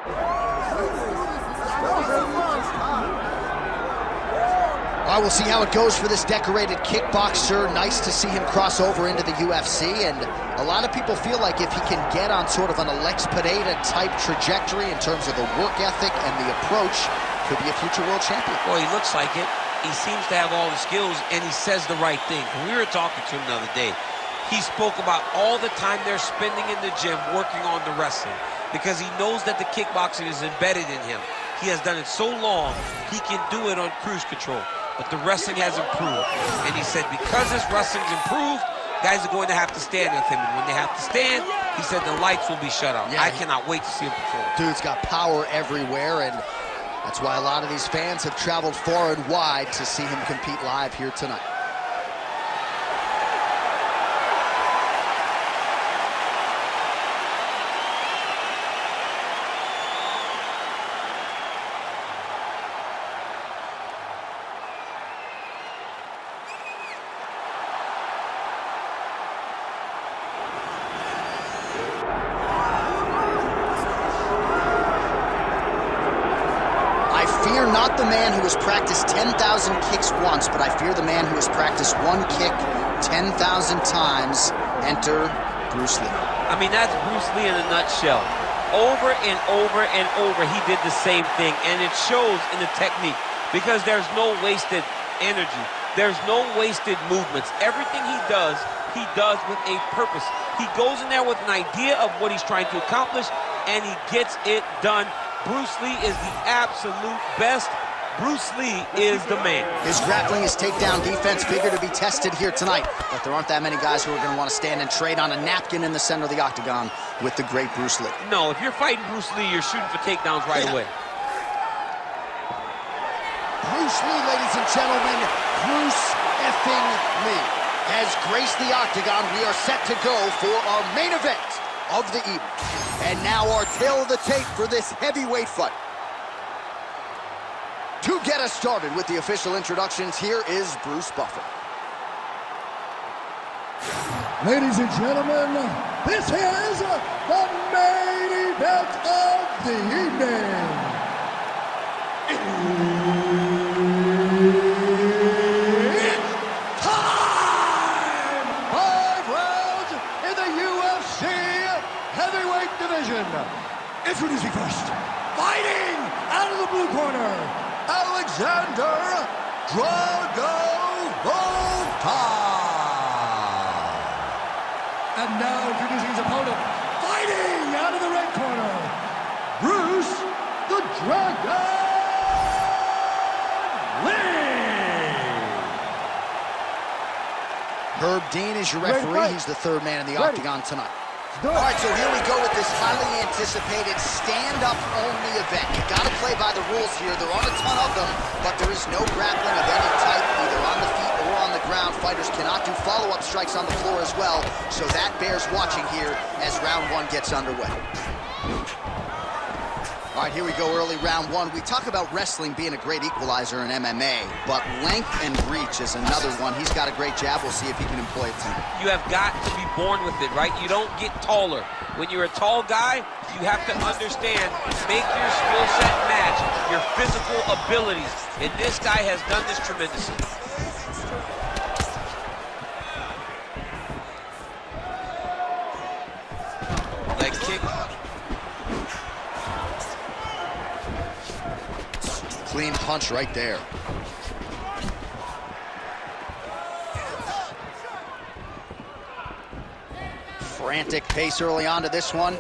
All right, we'll see how it goes for this decorated kickboxer. Nice to see him cross over into the UFC, and a lot of people feel like if he can get on sort of an Alex Pineda type trajectory in terms of the work ethic and the approach, could be a future world champion. Well, he looks like it. He seems to have all the skills, and he says the right thing. When we were talking to him the other day, he spoke about all the time they're spending in the gym working on the wrestling, because he knows that the kickboxing is embedded in him. He has done it so long, he can do it on cruise control. But the wrestling has improved. And he said because his wrestling's improved, guys are going to have to stand with him. And when they have to stand, he said the lights will be shut off. Yeah, I cannot wait to see him perform. Dude's got power everywhere, and that's why a lot of these fans have traveled far and wide to see him compete live here tonight. Fear not the man who has practiced 10,000 kicks once, but I fear the man who has practiced one kick 10,000 times. Enter Bruce Lee. I mean, that's Bruce Lee in a nutshell. Over and over and over, he did the same thing, and it shows in the technique, because there's no wasted energy. There's no wasted movements. Everything he does with a purpose. He goes in there with an idea of what he's trying to accomplish, and he gets it done. Bruce Lee is the absolute best. Bruce Lee is the man. His grappling, his takedown defense figure to be tested here tonight, but there aren't that many guys who are going to want to stand and trade on a napkin in the center of the octagon with the great Bruce Lee. No, if you're fighting Bruce Lee, you're shooting for takedowns right away. Bruce Lee, ladies and gentlemen, Bruce effing Lee has graced the octagon. We are set to go for our main event of the evening. And now our tale of the tape for this heavyweight fight. To get us started with the official introductions, here is Bruce Buffer. Ladies and gentlemen, this is the main event of the evening. It's time! 5 rounds in the UFC heavyweight division. Introducing first, fighting out of the blue corner, Alexander Drago Volkov. And now introducing his opponent, fighting out of the red corner, Bruce the Dragon Lee. Herb Dean is your referee. He's the third man in the octagon tonight. All right, so here we go with this highly anticipated stand-up only event. You got to play by the rules here. There aren't a ton of them, but there is no grappling of any type, either on the feet or on the ground. Fighters cannot do follow-up strikes on the floor as well, so that bears watching here as round one gets underway. All right, here we go, early round one. We talk about wrestling being a great equalizer in MMA, but length and reach is another one. He's got a great jab. We'll see if he can employ it tonight. You have got to be born with it, right? You don't get taller. When you're a tall guy, you have to understand, make your skill set match your physical abilities. And this guy has done this tremendously. Leg kick. Clean punch right there. Frantic pace early on to this one.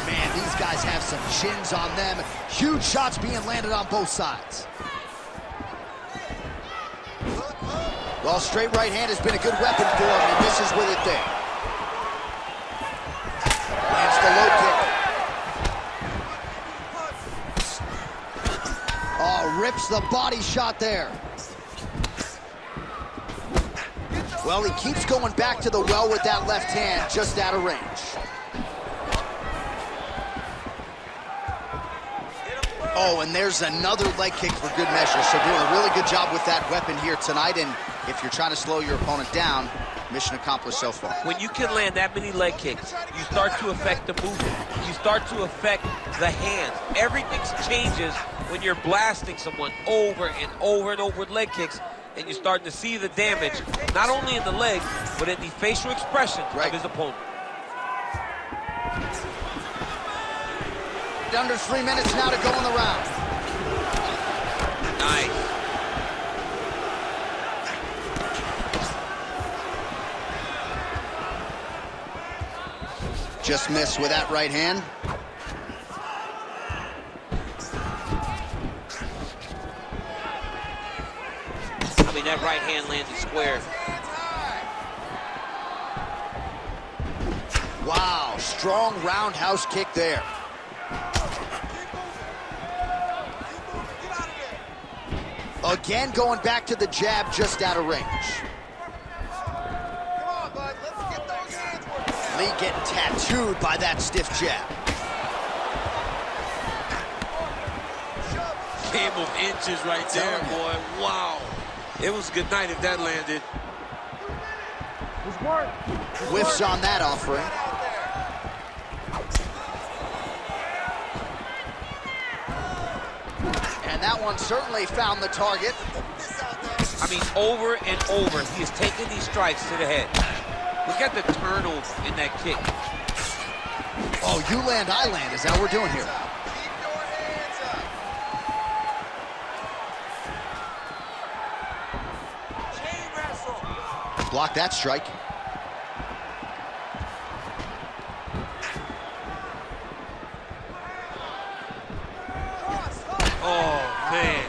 Man, these guys have some chins on them. Huge shots being landed on both sides. Well, straight right hand has been a good weapon for him, and misses with it there. Lands the low kick. Oh, rips the body shot there. Well, he keeps going back to the well with that left hand, just out of range. Oh, and there's another leg kick for good measure. So doing a really good job with that weapon here tonight. And if you're trying to slow your opponent down, Mission accomplished so far. When you can land that many leg kicks, you start to affect the movement. You start to affect the hands. Everything changes when you're blasting someone over and over and over with leg kicks, and you're starting to see the damage, not only in the legs, but in the facial expression of his opponent. Under 3 minutes now to go in the round. Nice. Just missed with that right hand. I mean, that right hand landed square. Wow, strong roundhouse kick there. Again, going back to the jab, just out of range. Lee getting tattooed by that stiff jab. Game of inches right there, boy. Wow. It was a good night if that landed. Whiffs on that offering. And that one certainly found the target. I mean, over and over, he is taking these strikes to the head. Look at the turnover in that kick. Oh, you land, I land. Is that what we're doing here? Block that strike. Oh, man.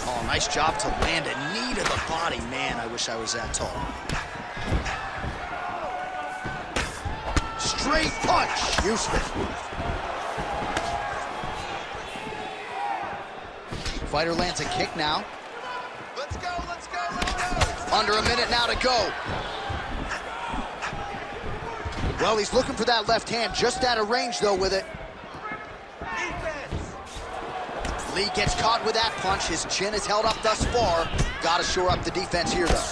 Oh, nice job to land a knee to the body. Man, I wish I was that tall. Straight punch. Useful. Fighter lands a kick now. Let's go, let's go, let's go. Under a minute now to go. Well, he's looking for that left hand, just out of range, though, with it. Defense. Lee gets caught with that punch. His chin is held up thus far. Got to shore up the defense here, though.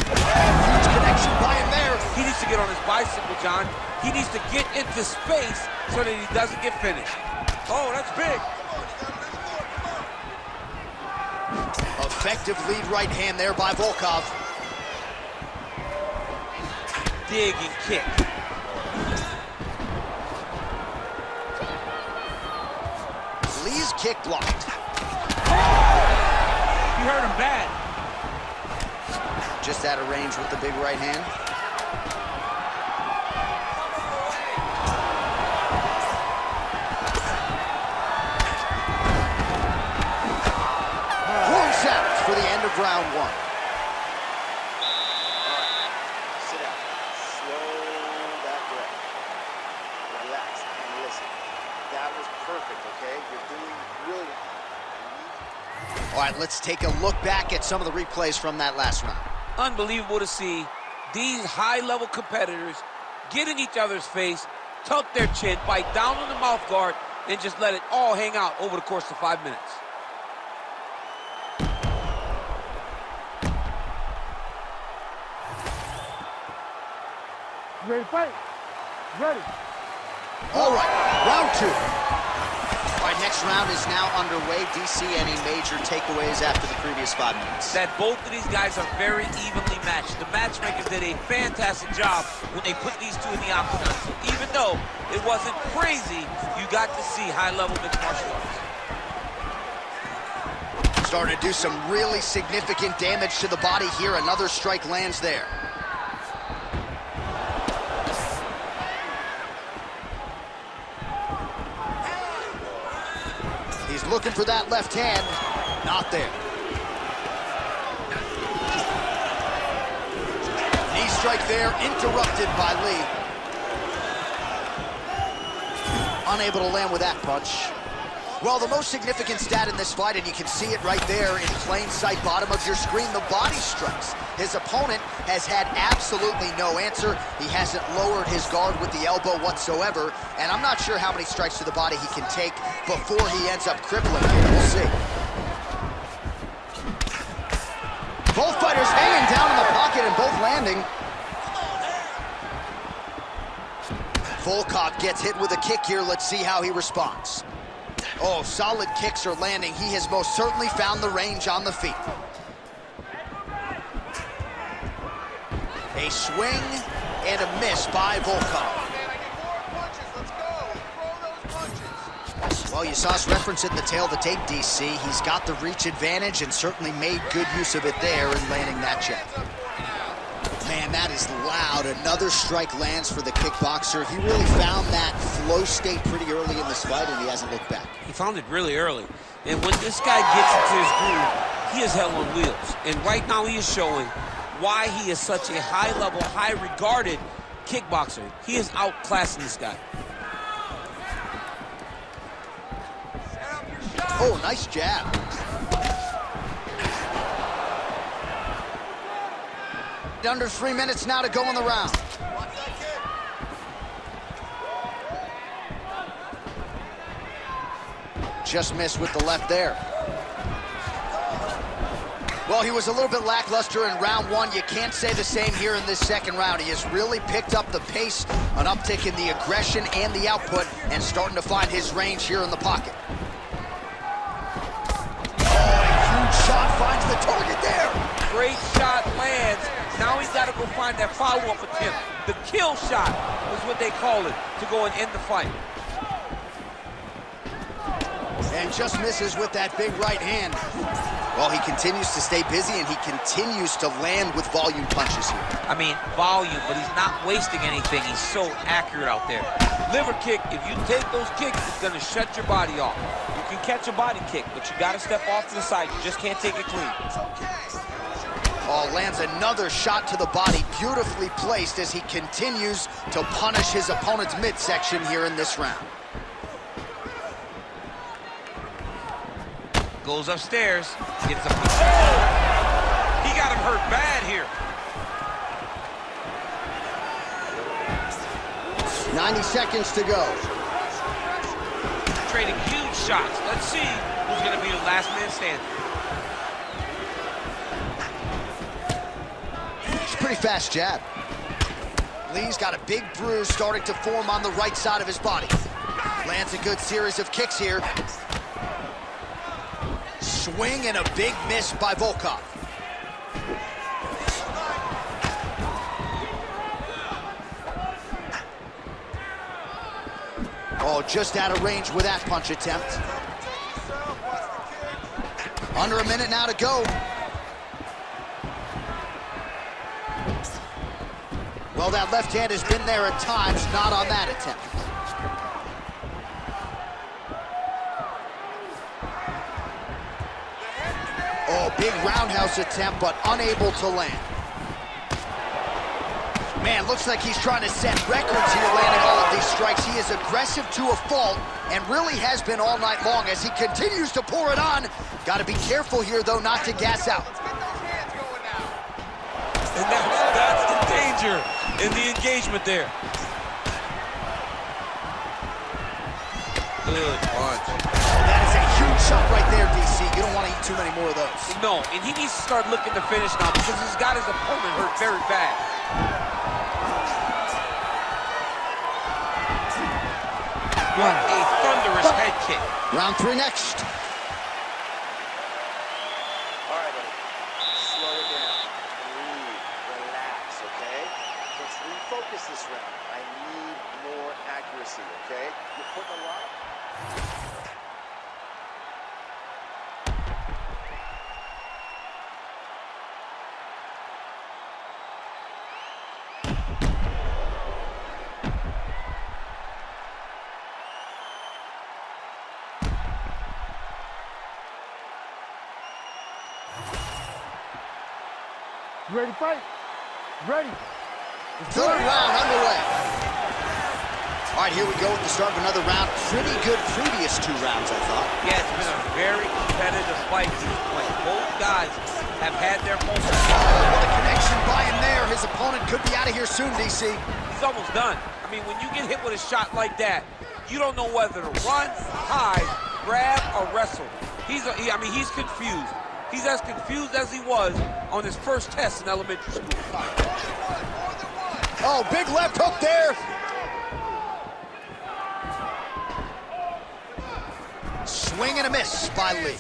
Huge connection by him there. He needs to get on his bicycle, John. He needs to get into space so that he doesn't get finished. Oh, that's big. Effective lead right hand there by Volkov. Dig and kick. Lee's kick blocked. He hurt him bad. Just out of range with the big right hand. Points out for the end of round one. Sit down. Slow that breath. Relax and listen. That was perfect, okay? You're doing brilliant. All right, let's take a look back at some of the replays from that last round. Unbelievable to see these high-level competitors get in each other's face, tuck their chin, bite down on the mouth guard, and just let it all hang out over the course of 5 minutes. Ready to fight? Ready. All right, round two. All right, next round is now underway. DC, any major takeaways after the previous 5 minutes? That both of these guys are very evenly matched. The matchmakers did a fantastic job when they put these two in the octagon. So even though it wasn't crazy, you got to see high-level mixed martial arts. Starting to do some really significant damage to the body here. Another strike lands there. He's looking for that left hand. Not there. Knee strike there, interrupted by Lee. Unable to land with that punch. Well, the most significant stat in this fight, and you can see it right there in plain sight, bottom of your screen, the body strikes. His opponent has had absolutely no answer. He hasn't lowered his guard with the elbow whatsoever, and I'm not sure how many strikes to the body he can take before he ends up crippling here. We'll see. Both fighters hanging down in the pocket and both landing. Volkov gets hit with a kick here. Let's see how he responds. Oh, solid kicks are landing. He has most certainly found the range on the feet. A swing and a miss by Volkov. Well, you saw us reference it in the tail of the tape, DC. He's got the reach advantage and certainly made good use of it there in landing that jab. Man, that is loud. Another strike lands for the kickboxer. He really found that flow state pretty early in this fight, and he hasn't looked back. He found it really early. And when this guy gets into his groove, he is hell on wheels. And right now he is showing why he is such a high-level, high-regarded kickboxer. He is outclassing this guy. Oh, nice jab. Under 3 minutes now to go in the round. Just missed with the left there. Well, he was a little bit lackluster in round one. You can't say the same here in this second round. He has really picked up the pace, an uptick in the aggression and the output, and starting to find his range here in the pocket. Shot finds the target there. Great shot lands. Now he's got to go find that follow-up attempt. The kill shot is what they call it, to go and end the fight. And just misses with that big right hand. Well, he continues to stay busy, and he continues to land with volume punches here. I mean, volume, but he's not wasting anything. He's so accurate out there. Liver kick, if you take those kicks, it's going to shut your body off. You can catch a body kick, but you got to step off to the side. You just can't take it clean. Oh, lands another shot to the body, beautifully placed as he continues to punish his opponent's midsection here in this round. Goes upstairs, gets a... Oh! He got him hurt bad here. 90 seconds to go. Trading huge shots. Let's see who's going to be the last man standing. It's a pretty fast jab. Lee's got a big bruise starting to form on the right side of his body. Lands a good series of kicks here. Swing and a big miss by Volkov. Oh, just out of range with that punch attempt. Under a minute now to go. Well, that left hand has been there at times, not on that attempt. Oh, big roundhouse attempt, but unable to land. Man, looks like he's trying to set records here, landing all of these strikes. He is aggressive to a fault, and really has been all night long as he continues to pour it on. Got to be careful here, though, not to gas out. And that's the danger in the engagement there. Good punch. That is a huge shot right there, DC. You don't want to eat too many more of those. No, and he needs to start looking to finish now because he's got his opponent hurt very bad. What a thunderous head kick. Round 3 next. All right, buddy. Slow it down. Breathe. Relax, okay? Let's refocus this round. I need more accuracy, okay? You're putting a lot... You ready to fight? Ready. Third round underway. All right, here we go with the start of another round. Pretty good previous 2 rounds, I thought. Yeah, it's been a very competitive fight to this point. Both guys have had their moments. Oh, what a connection by him there. His opponent could be out of here soon, DC. He's almost done. I mean, when you get hit with a shot like that, you don't know whether to run, hide, grab, or wrestle. He's confused. He's as confused as he was on his first test in elementary school. Oh, big left hook there. Swing and a miss by Lee.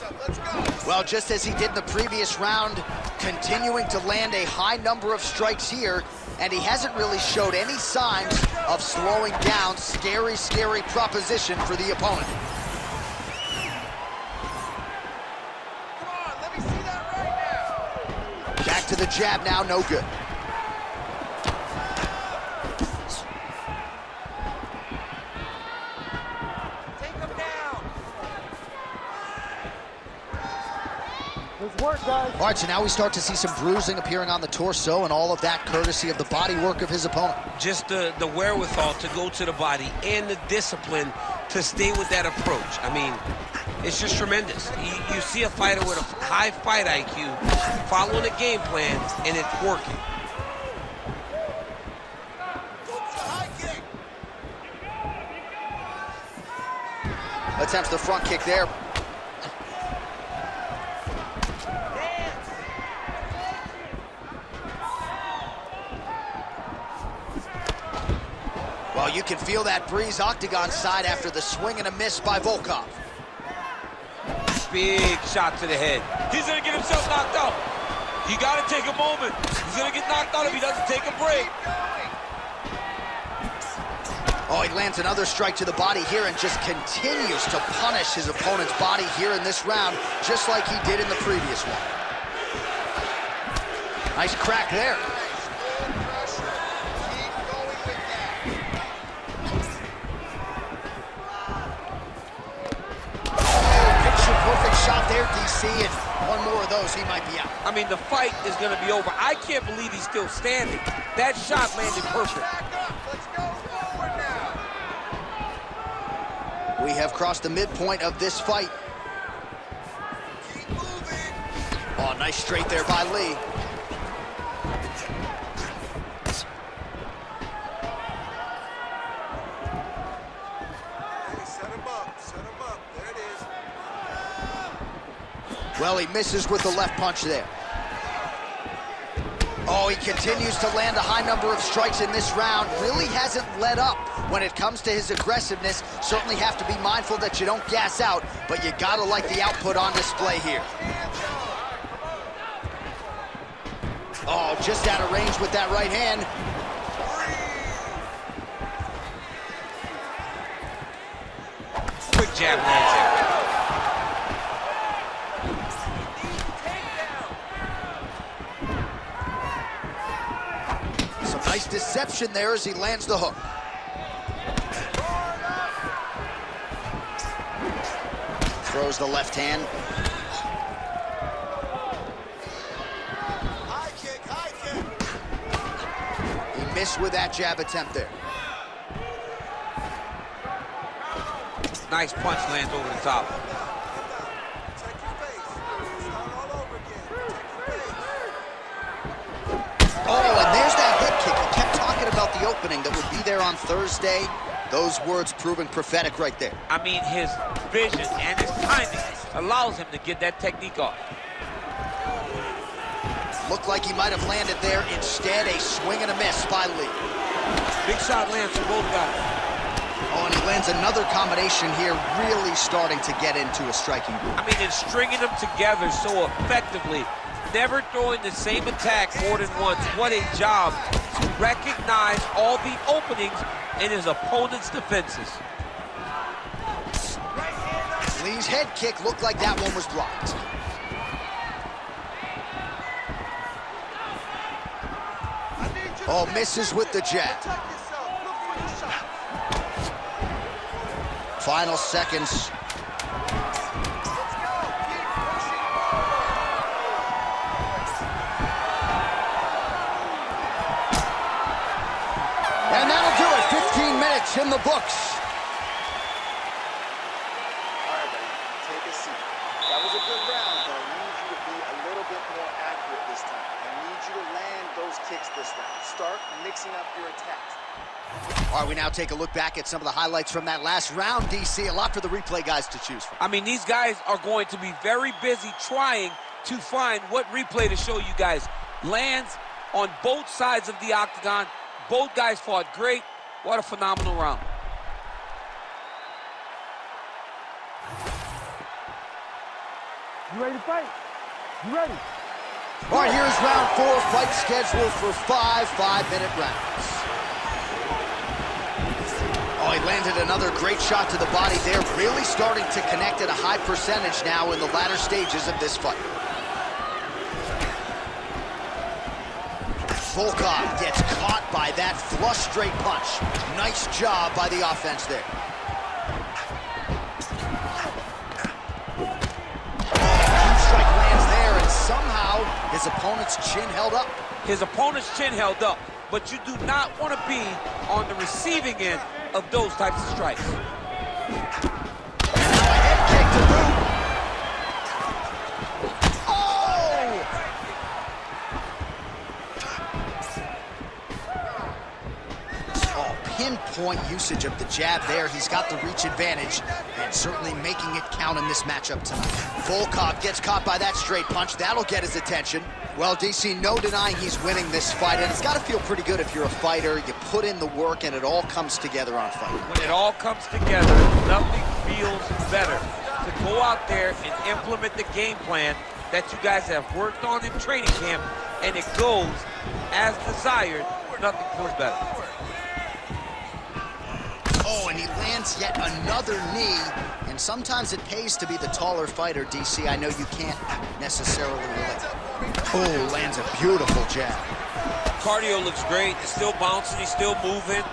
Well, just as he did in the previous round, continuing to land a high number of strikes here, and he hasn't really showed any signs of slowing down. Scary, scary proposition for the opponent. Come on, let me see that right now. Back to the jab now, no good. Take him down. Good work, guys. All right, so now we start to see some bruising appearing on the torso, and all of that courtesy of the body work of his opponent. Just the wherewithal to go to the body and the discipline to stay with that approach. I mean, it's just tremendous. You see a fighter with a high fight IQ following a game plan, and it's working. Attempts the front kick there. Well, you can feel that breeze octagon side after the swing and a miss by Volkov. Big shot to the head. He's gonna get himself knocked out. You gotta take a moment. He's gonna get knocked out if he doesn't take a break. Oh, he lands another strike to the body here and just continues to punish his opponent's body here in this round, just like he did in the previous one. Nice crack there. Perfect shot there, DC, and one more of those, he might be out. I mean, the fight is going to be over. I can't believe he's still standing. That shot landed perfect. Let's go forward now. We have crossed the midpoint of this fight. Keep moving. Oh, nice straight there by Lee. Hey, set him up. Set him up. There it is. Well, he misses with the left punch there. Oh, he continues to land a high number of strikes in this round. Really hasn't let up when it comes to his aggressiveness. Certainly have to be mindful that you don't gas out, but you gotta like the output on display here. Oh, just out of range with that right hand. Quick jab lands there. Nice deception there as he lands the hook. Throws the left hand. High kick, high kick. He missed with that jab attempt there. Nice punch lands over the top. Check your face. Start all over again. Check your face. Oh, and there's that hip kick. He kept talking about the opening that would be there on Thursday. Those words proving prophetic right there. I mean, his vision and his timing allows him to get that technique off. Looked like he might have landed there. Instead, a swing and a miss by Lee. Big shot lands for both guys. Oh, and he lands another combination here, really starting to get into a striking group. I mean, and stringing them together so effectively, never throwing the same attack more than once. What a job to recognize all the openings in his opponent's defenses. Lee's head kick looked like that one was blocked. Oh, misses with the jab. Protect yourself. Look for your shot. Final seconds. Let's go. Keep pushing forward. And that'll do it. 15 minutes in the books. All right, buddy. Take a seat. That was a good round, but I need you to be a little bit more accurate this time. I need you to land those kicks this round. Start mixing up your attacks. All right, we now take a look back at some of the highlights from that last round, DC. A lot for the replay guys to choose from. I mean, these guys are going to be very busy trying to find what replay to show you guys. Lands on both sides of the octagon. Both guys fought great. What a phenomenal round. You ready to fight? You ready? All right, here's round 4, fight scheduled for 5 5-minute rounds. Oh, he landed another great shot to the body there, really starting to connect at a high percentage now in the latter stages of this fight. Volkov gets caught by that flush straight punch. Nice job by the offense there. Somehow, his opponent's chin held up. His opponent's chin held up, but you do not want to be on the receiving end of those types of strikes. And now a head kick to boot. Oh, pinpoint usage of the jab there. He's got the reach advantage and certainly making it count in this matchup tonight. Volkov gets caught by that straight punch. That'll get his attention. Well, DC, no denying he's winning this fight, and it's got to feel pretty good if you're a fighter. You put in the work, and it all comes together on fight. When it all comes together, nothing feels better to go out there and implement the game plan that you guys have worked on in training camp, and it goes as desired. Nothing feels better. Oh, and he lands yet another knee, and sometimes it pays to be the taller fighter, DC. I know you can't necessarily relate. Oh, lands a beautiful jab. Cardio looks great. He's still bouncing. He's still moving.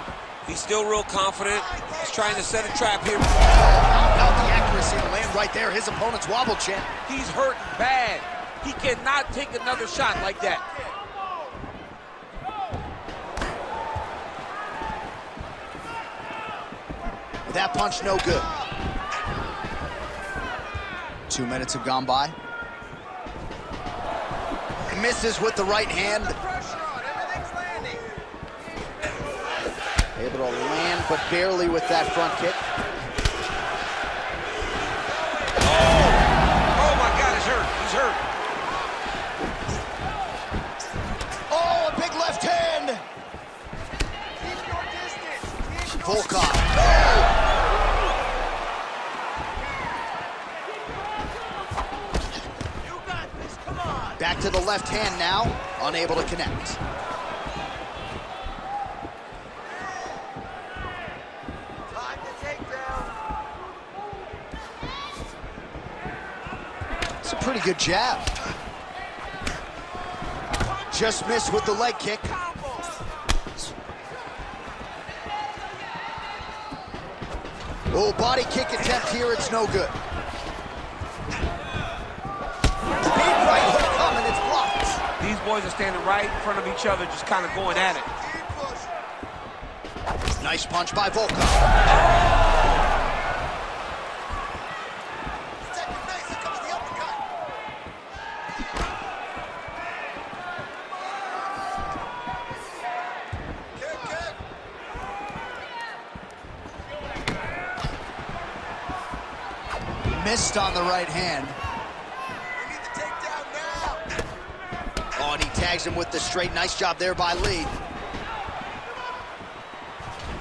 He's still real confident. He's trying to set a trap here. How about the accuracy to land right there? His opponent's wobble chin. He's hurting bad. He cannot take another shot like that. That punch no good. 2 minutes have gone by. Misses with the right hand. Able to land, but barely with that front kick. Oh my God, he's hurt. He's hurt. Oh, a big left hand. Keep your distance. Volkov. Back to the left hand now, unable to connect. Time to take down. It's a pretty good jab. Just missed with the leg kick. Oh, body kick attempt here, it's no good. Big right hook coming, it's blocked. These boys are standing right in front of each other, just kind of going at it. Nice punch by Volkov. Missed on the right hand. We need the takedown now. Oh, and he tags him with the straight. Nice job there by Lee.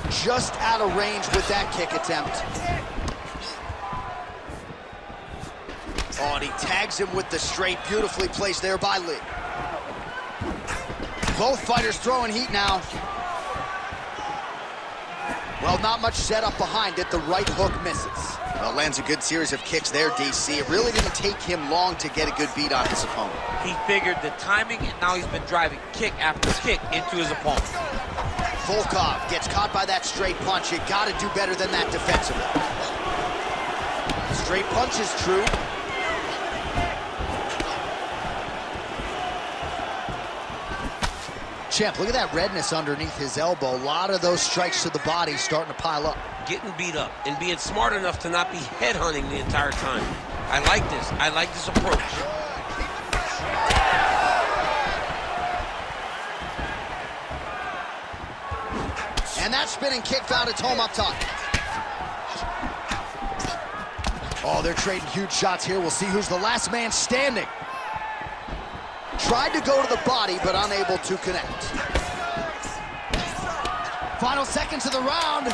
Just out of range with that kick attempt. Oh, and he tags him with the straight. Beautifully placed there by Lee. Both fighters throwing heat now. Well, not much setup behind it. The right hook misses. Well, lands a good series of kicks there, DC. It really didn't take him long to get a good beat on his opponent. He figured the timing, and now he's been driving kick after kick into his opponent. Volkov gets caught by that straight punch. You got to do better than that defensively. Straight punch is true. Champ, look at that redness underneath his elbow. A lot of those strikes to the body starting to pile up. Getting beat up and being smart enough to not be headhunting the entire time. I like this. I like this approach. And that spinning kick found its home up top. Oh, they're trading huge shots here. We'll see who's the last man standing. Tried to go to the body, but unable to connect. Final seconds of the round.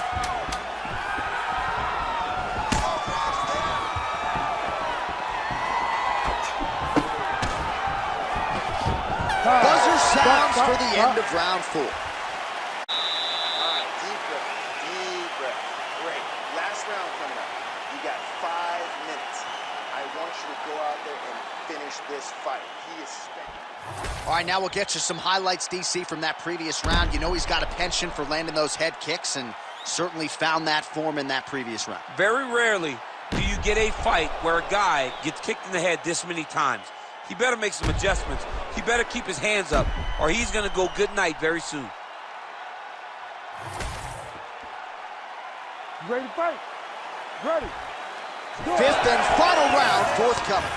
Buzzer sounds for the end of round 4. All right, deep breath. Great. Last round coming up. You got 5 minutes. I want you to go out there and finish this fight. He is spent. All right, now we'll get you some highlights, DC, from that previous round. You know he's got a penchant for landing those head kicks, and certainly found that form in that previous round. Very rarely do you get a fight where a guy gets kicked in the head this many times. He better make some adjustments. He better keep his hands up, or he's going to go good night very soon. Ready to fight? Ready. Fifth and final round forthcoming.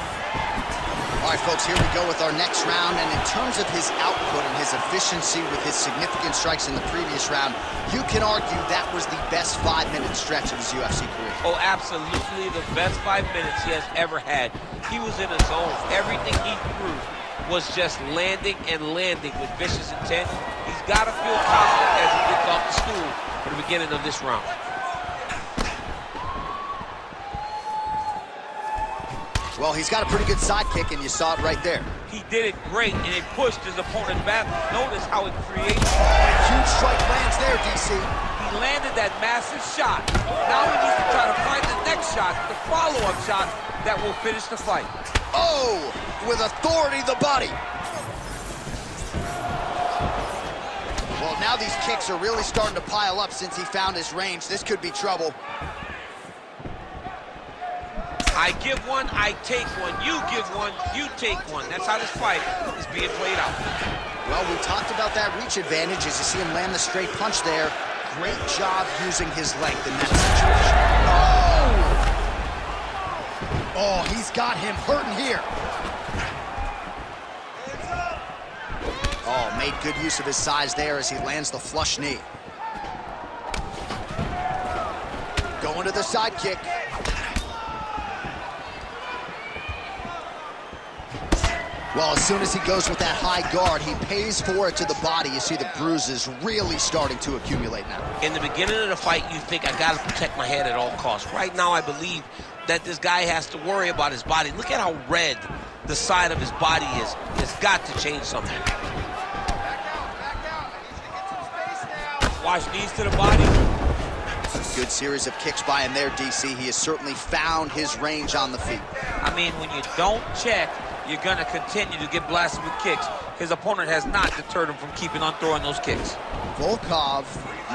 All right, folks, here we go with our next round. And in terms of his output and his efficiency with his significant strikes in the previous round, you can argue that was the best 5-minute stretch of his UFC career. Oh, absolutely the best 5 minutes he has ever had. He was in a zone. Everything he threw was just landing and landing with vicious intent. He's got to feel confident as he gets off the stool for the beginning of this round. Well, he's got a pretty good sidekick, and you saw it right there. He did it great, and it pushed his opponent back. Notice how it creates. Huge strike lands there, DC. He landed that massive shot. Now he needs to try to find the next shot, the follow-up shot that will finish the fight. Oh, with authority, the body. Well, now these kicks are really starting to pile up since he found his range. This could be trouble. I give one, I take one. You give one, you take one. That's how this fight is being played out. Well, we talked about that reach advantage as you see him land the straight punch there. Great job using his length in that situation. Oh, he's got him hurting here. Oh, made good use of his size there as he lands the flush knee. Going to the side kick. Well, as soon as he goes with that high guard, he pays for it to the body. You see the bruises really starting to accumulate now. In the beginning of the fight, you think, I got to protect my head at all costs. Right now, I believe that this guy has to worry about his body. Look at how red the side of his body is. It's got to change something. Back out. I need you to get some space now. Watch knees to the body. Good series of kicks by him there, DC. He has certainly found his range on the feet. I mean, when you don't check, you're going to continue to get blasted with kicks. His opponent has not deterred him from keeping on throwing those kicks. Volkov,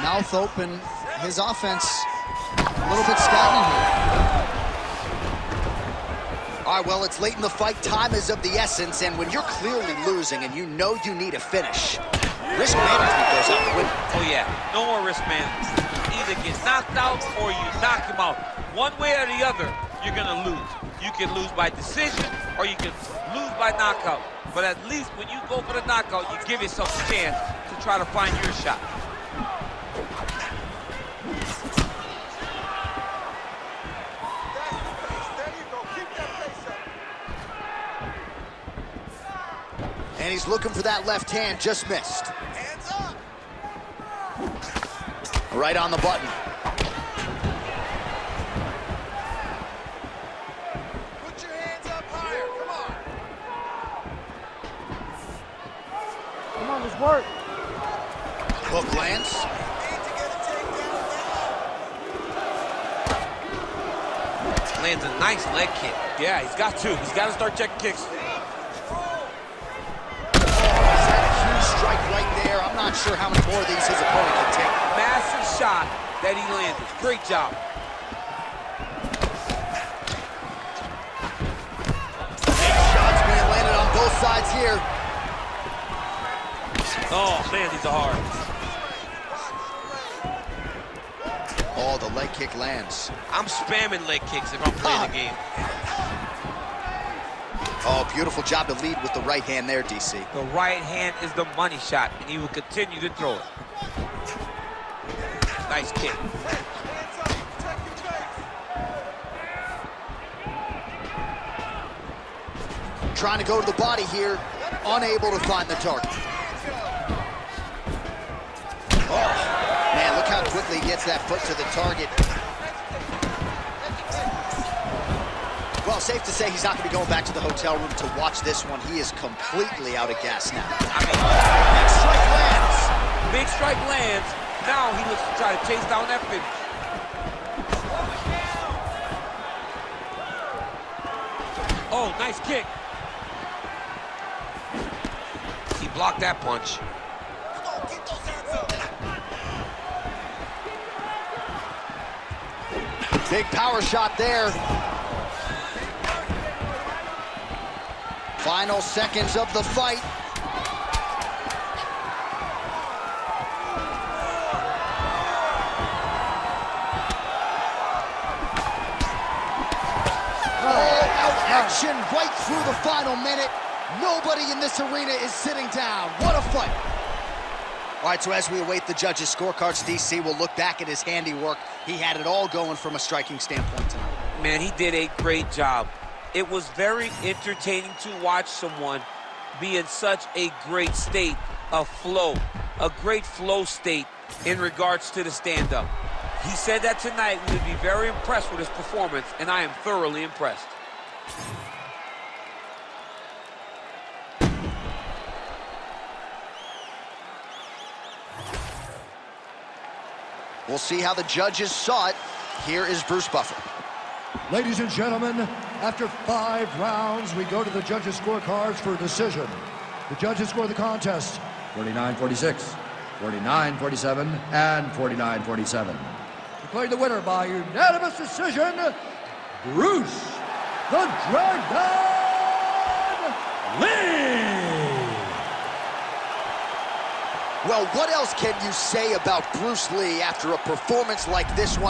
mouth open, his offense a little bit stagnant here. All right, well, it's late in the fight. Time is of the essence, and when you're clearly losing and you know you need a finish, risk management goes out the window. Oh, yeah, no more risk management. Either get knocked out or you knock him out. One way or the other, you're going to lose. You can lose by decision or you can lose by knockout. But at least when you go for the knockout, you give yourself a chance to try to find your shot. There you go. Keep that face up. And he's looking for that left hand, just missed. Hands up. Right on the button. Put your hands up higher. Come on. Come on, let's work. Hook lands. Need to get a takedown now. Lands a nice leg kick. Yeah, he's got to. He's got to start checking kicks. Strike right there. I'm not sure how many more of these his opponent can take. Massive shot that he landed. Great job. Big shots being landed on both sides here. Oh, man, these are hard. Oh, the leg kick lands. I'm spamming leg kicks if I'm playing the game. Oh, beautiful job to lead with the right hand there, DC. The right hand is the money shot, and he will continue to throw it. Nice kick. Hands up. Protect your face. Trying to go to the body here. Let unable to find the target. Oh, man, look how quickly he gets that foot to the target. Well, safe to say he's not going to be going back to the hotel room to watch this one. He is completely out of gas now. I mean, big strike lands. Big strike lands. Now he looks to try to chase down that finish. Oh, nice kick. He blocked that punch. Big power shot there. Final seconds of the fight. Action right through the final minute. Nobody in this arena is sitting down. What a fight. All right, so as we await the judges' scorecards, DC will look back at his handiwork. He had it all going from a striking standpoint tonight. Man, he did a great job. It was very entertaining to watch someone be in such a great state of flow, a great flow state in regards to the stand-up. He said that tonight we would be very impressed with his performance, and I am thoroughly impressed. We'll see how the judges saw it. Here is Bruce Buffer. Ladies and gentlemen, after 5 rounds, we go to the judges' scorecards for a decision. The judges score the contest 49-46, 49-47, and 49-47. Declaring the winner by unanimous decision, Bruce the Dragon Lee! Well, what else can you say about Bruce Lee after a performance like this one?